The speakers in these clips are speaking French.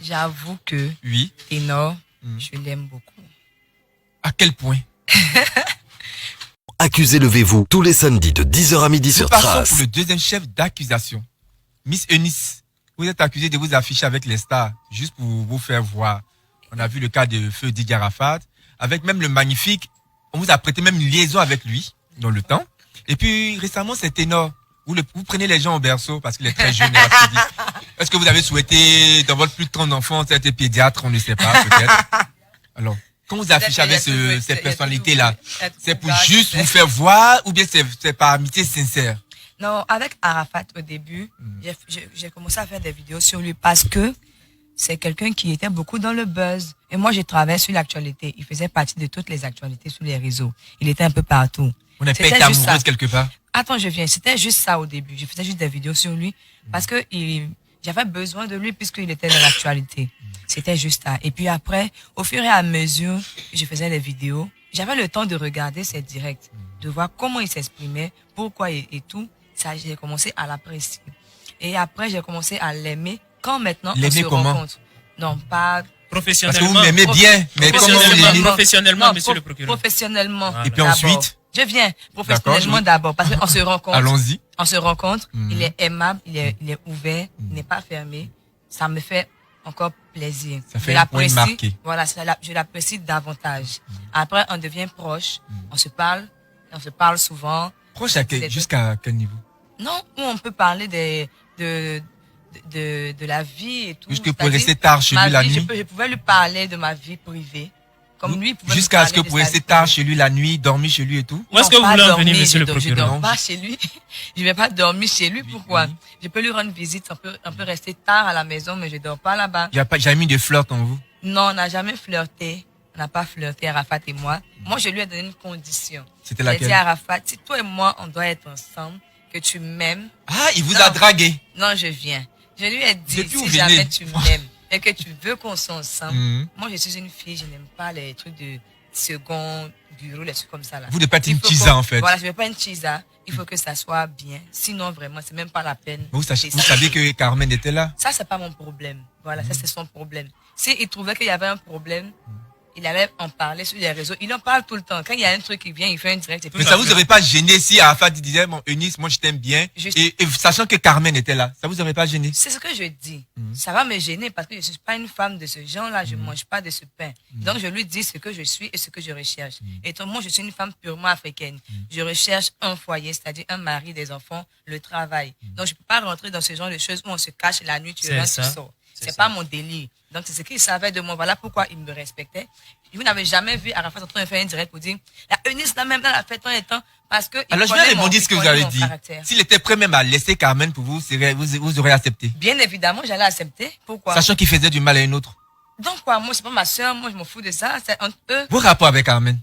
J'avoue que Oui. Ténor, je l'aime beaucoup. À quel point? Accusez, levez-vous tous les samedis de 10h à midi sur Nous passons Trace. pour le deuxième chef d'accusation. Miss Eunice, vous êtes accusée de vous afficher avec les stars, juste pour vous faire voir. On a vu le cas de Feu Didier Arafat, avec même le magnifique, on vous a prêté même une liaison avec lui, dans le temps. Et puis, récemment, c'est Ténor. Vous prenez les gens au berceau, parce qu'il est très jeune et rapide. Est-ce que vous avez souhaité, dans votre plus de 30 enfants, être pédiatre, on ne sait pas, peut-être. Alors, quand vous affichez avec cette personnalité-là, c'est pour juste vous faire voir, ou bien c'est par amitié sincère? Non, avec Arafat, au début, j'ai commencé à faire des vidéos sur lui parce que c'est quelqu'un qui était beaucoup dans le buzz. Et moi, j'ai travaillé sur l'actualité. Il faisait partie de toutes les actualités sur les réseaux. Il était un peu partout. On n'a pas été amoureuse quelque part? Attends, je viens. C'était juste ça au début. Je faisais juste des vidéos sur lui parce que j'avais besoin de lui puisqu'il était dans l'actualité. C'était juste ça. Et puis après, au fur et à mesure que je faisais les vidéos, j'avais le temps de regarder ses directs, de voir comment il s'exprimait, pourquoi et tout. Ça, j'ai commencé à l'apprécier. Et après, j'ai commencé à l'aimer quand maintenant on se rencontre. Non, pas Parce professionnellement. que vous m'aimez bien, mais comment vous l'aimez? Professionnellement, monsieur le procureur. Professionnellement. Et puis ensuite? Je viens professionnellement d'abord parce qu'on se rencontre. Allons-y. On se rencontre, il est aimable, il est ouvert, il n'est pas fermé. Ça me fait encore plaisir. Ça fait un point marqué. Voilà, je l'apprécie davantage. Après, on devient proche, on se parle souvent. Proche jusqu'à quel niveau? Non, où on peut parler de la vie et tout. Jusque pour rester tard chez lui la nuit? Je pouvais lui parler de ma vie privée. Comme lui, jusqu'à ce que vous restez tard chez lui la nuit, dormir chez lui et tout? Où est-ce que vous voulez en venir, monsieur le procureur? Je ne dors pas chez lui. Je ne vais pas dormir chez lui. Pourquoi? Je peux lui rendre visite. On peut rester tard à la maison, mais je ne dors pas là-bas. Il n'y a pas jamais mis de flirt en vous? Non, on n'a jamais flirté. On n'a pas flirté, Arafat et moi. Moi, je lui ai donné une condition. C'était laquelle? J'ai dit à Arafat, si toi et moi, on doit être ensemble, que tu m'aimes. Ah, il vous a dragué? Non, je viens. Je lui ai dit, si jamais tu m'aimes et que tu veux qu'on soit ensemble, moi, je suis une fille, je n'aime pas les trucs de second bureau, les trucs comme ça là. Vous ne pas être une chisa en fait. Voilà, je ne veux pas une chisa. Il faut que ça soit bien. Sinon, vraiment, c'est même pas la peine. Vous savez que Carmen était là? Ça, c'est pas mon problème. Voilà, ça, c'est son problème. S'il trouvait qu'il y avait un problème, il allait en parler sur les réseaux. Il en parle tout le temps. Quand il y a un truc qui vient, il fait un direct. Mais ça vous aurait pas gêné si Arafat disait, bon, Eunice, moi je t'aime bien. Et sachant que Carmen était là, ça vous aurait pas gêné? C'est ce que je dis. Ça va me gêner parce que je suis pas une femme de ce genre-là. Je mange pas de ce pain. Donc je lui dis ce que je suis et ce que je recherche. Et donc moi, je suis une femme purement africaine. Je recherche un foyer, c'est-à-dire un mari, des enfants, le travail. Donc je peux pas rentrer dans ce genre de choses où on se cache la nuit, tu rentres, tu sors. C'est pas mon délire. Donc, c'est ce qu'il savait de moi. Voilà pourquoi il me respectait. Vous n'avez jamais vu Arafat en train de faire un direct pour dire, la Eunice, là, même dans la fête, tant et temps, parce que. Alors, je vais rebondir ce que vous avez dit. S'il était prêt même à laisser Carmen pour vous, vous aurez accepté. Bien évidemment, j'allais accepter. Pourquoi? Sachant qu'il faisait du mal à une autre. Donc, quoi, moi, c'est pas ma soeur, moi, je m'en fous de ça. C'est entre eux. Vos rapports avec Carmen?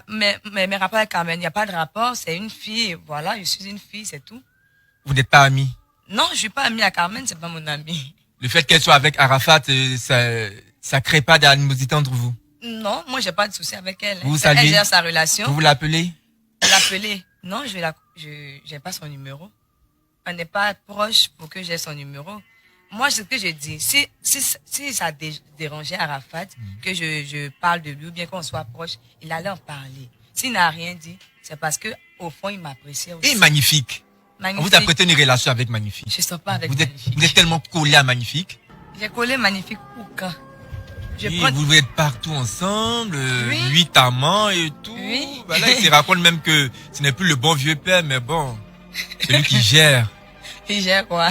Mes rapports avec Carmen, il n'y a pas de rapport, c'est une fille, voilà, je suis une fille, c'est tout. Vous n'êtes pas amis? Non, je suis pas amie à Carmen, c'est pas mon amie. Le fait qu'elle soit avec Arafat, ça crée pas d'animosité entre vous? Non, moi j'ai pas de souci avec elle. Vous saluez? Elle gère sa relation. Vous l'appelez? L'appeler? Non, j'ai pas son numéro. On n'est pas proche pour que j'ai son numéro. Moi, ce que je dis, si ça dérangeait Arafat, que je parle de lui ou bien qu'on soit proche, il allait en parler. S'il n'a rien dit, c'est parce que au fond, il m'appréciait aussi. Et Magnifique. Magnifique. On vous a prêté une relation avec Magnifique. Je ne sors pas avec Magnifique. Vous êtes tellement collé à Magnifique. J'ai collé Magnifique pour quand? Vous êtes partout ensemble, oui. 8 amants et tout. Oui. Voilà, il se raconte même que ce n'est plus le bon vieux père, mais bon, celui qui gère. Il gère quoi?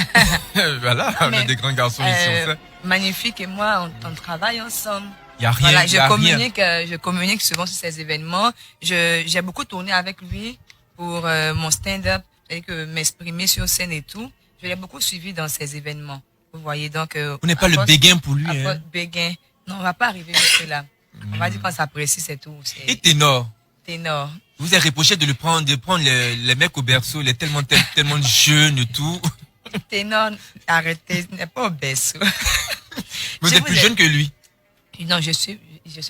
Voilà, on a des grands garçons ici. Magnifique et moi, on travaille ensemble. Il n'y a rien. Voilà, je communique souvent sur ces événements. J'ai beaucoup tourné avec lui pour mon stand-up. Et que m'exprimer sur scène et tout, je l'ai beaucoup suivi dans ces événements. Vous voyez donc. Vous n'êtes pas le béguin pour lui. Béguin. Non, on va pas arriver jusque là. On va dire qu'on s'apprécie, c'est tout. Et Ténor. Ténor. Vous êtes reproché de prendre les mecs au berceau, il est tellement jeune et tout. Ténor, arrêtez, n'est pas au berceau. Vous êtes plus jeune que lui. Non, je suis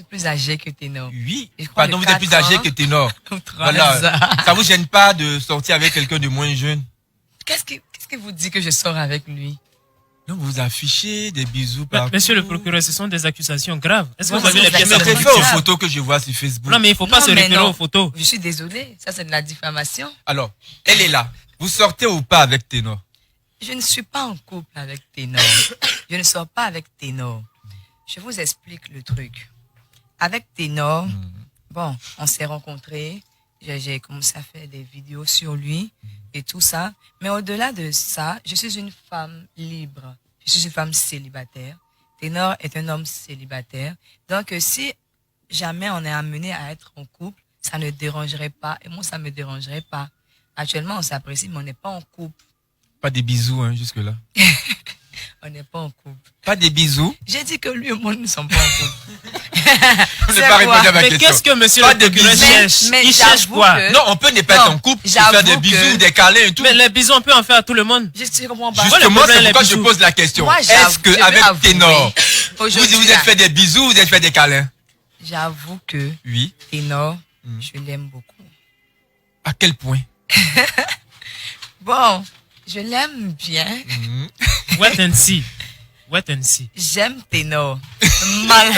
plus âgé que Ténor. Oui. Pardon, vous êtes plus âgé que Ténor. Voilà. Ça vous gêne pas de sortir avec quelqu'un de moins jeune? Qu'est-ce qui vous dit que je sors avec lui? Donc vous affichez des bisous partout. Monsieur le procureur, ce sont des accusations graves. Est-ce que Ouais, vous avez c'est les des pièces Je me accusations réfère aux graves. photos que je vois sur Facebook. Non, mais il ne faut pas Non, se mais référer non. aux photos. Je suis désolée, ça c'est de la diffamation. Alors, elle est là. Vous sortez ou pas avec Ténor? Je ne suis pas en couple avec Ténor. Je ne sors pas avec Ténor. Je vous explique le truc. Avec Ténor, bon, on s'est rencontrés. J'ai commencé à faire des vidéos sur lui et tout ça. Mais au-delà de ça, je suis une femme libre. Je suis une femme célibataire. Ténor est un homme célibataire. Donc, si jamais on est amené à être en couple, ça ne dérangerait pas. Et moi, ça ne me dérangerait pas. Actuellement, on s'apprécie, mais on n'est pas en couple. Pas des bisous, hein, jusque-là. On n'est pas en couple. Pas des bisous. J'ai dit que lui et moi, nous ne sommes pas en couple. On n'est pas répondu à ma Mais question. qu'est-ce que monsieur Pas le de procureur bisous. cherche? Mais Il cherche j'avoue quoi? que- Non, on peut ne pas être Non, en couple, et j'avoue faire des que- bisous, des câlins et tout. Mais les bisous, on peut en faire à tout le monde. Je comprends pas. Juste- Justement, problème, c'est les pourquoi je bisous. pose la question. Moi, Est-ce que je vais avec avouer, Ténor, aujourd'hui, vous êtes fait des bisous, vous êtes fait des câlins? J'avoue que Oui. Ténor, je l'aime beaucoup. À quel point? Bon, je l'aime bien. Wait and see. Wait and see. J'aime Ténor. Mal.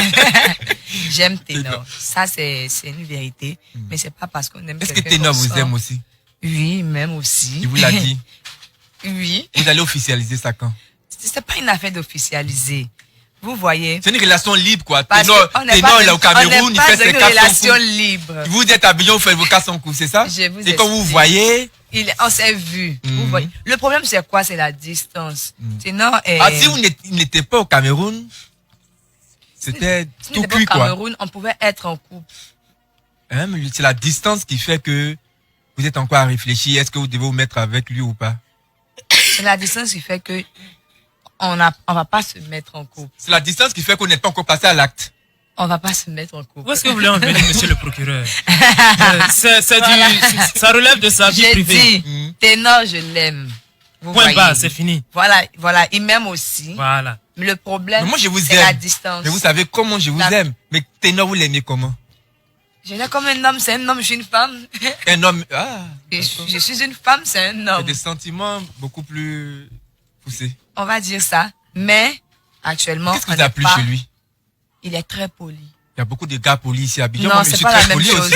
J'aime Ténor. Ténor. Ça, c'est une vérité. Mais c'est pas parce qu'on aime Est-ce que quelqu'un Ténor qu'on vous sort. aime aussi? Oui, même aussi. Il vous l'a dit. Oui. Vous allez officialiser ça quand? C'est pas une affaire d'officialiser. Vous voyez. C'est une relation libre, quoi. Parce Ténor, qu'on n'est Ténor, pas il est au Cameroun, il pas fait dans ses une 400 relation coups. libre. Vous êtes habillé, vous faites vos 400 coups, c'est ça? Je vous Et quand vous explique. voyez, On s'est vu. Vous voyez. Le problème, c'est quoi? C'est la distance. Ténor est... ah, si vous n'étiez pas au Cameroun, c'était Si tout n'était pas cuit, au quoi. Cameroun, on pouvait être en couple. Hein, mais c'est la distance qui fait que vous êtes encore à réfléchir. Est-ce que vous devez vous mettre avec lui ou pas? C'est la distance qui fait que on va pas se mettre en couple. C'est la distance qui fait qu'on n'est pas encore passé à l'acte. On va pas se mettre en couple. Où est-ce que vous voulez en venir, monsieur le procureur? Ça relève de sa vie J'ai privée. dit, Ténor, je l'aime. Vous Point voyez. bas, c'est fini. Voilà, il m'aime aussi. Voilà. Mais le problème, Mais moi, je vous c'est la aime. distance. Mais vous savez comment je vous La- aime. Mais Ténor, vous l'aimez comment? Je l'ai comme un homme, c'est un homme, je suis une femme. Un homme, ah, Je suis une femme, c'est un il y a homme. des sentiments beaucoup plus poussés. On va dire ça. Mais, actuellement, Qu'est-ce qui on vous a n'est plu pas- chez lui? Il est très poli. Il y a beaucoup de gars polis ici à Abidjan. Non, Moi, je c'est suis pas la très même poli chose. aussi.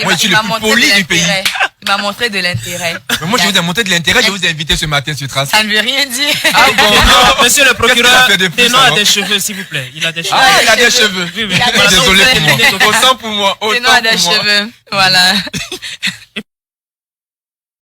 Moi, je suis le plus montré poli de du pays. l'intérêt. Il m'a montré de l'intérêt. Mais moi, je vous ai montré de l'intérêt, je vous ai invité ce matin sur Trace. Ça ne veut rien dire. Ah bon, non. Monsieur le Qu'est-ce qu'il a procureur, fait de plus, Ténor a alors? des cheveux, s'il vous plaît. Il a des cheveux. Ah, il a des cheveux. Oui, oui. Il a des Désolé cheveux. pour moi. Autant pour moi. Ténor a Autant des pour moi. cheveux. Voilà.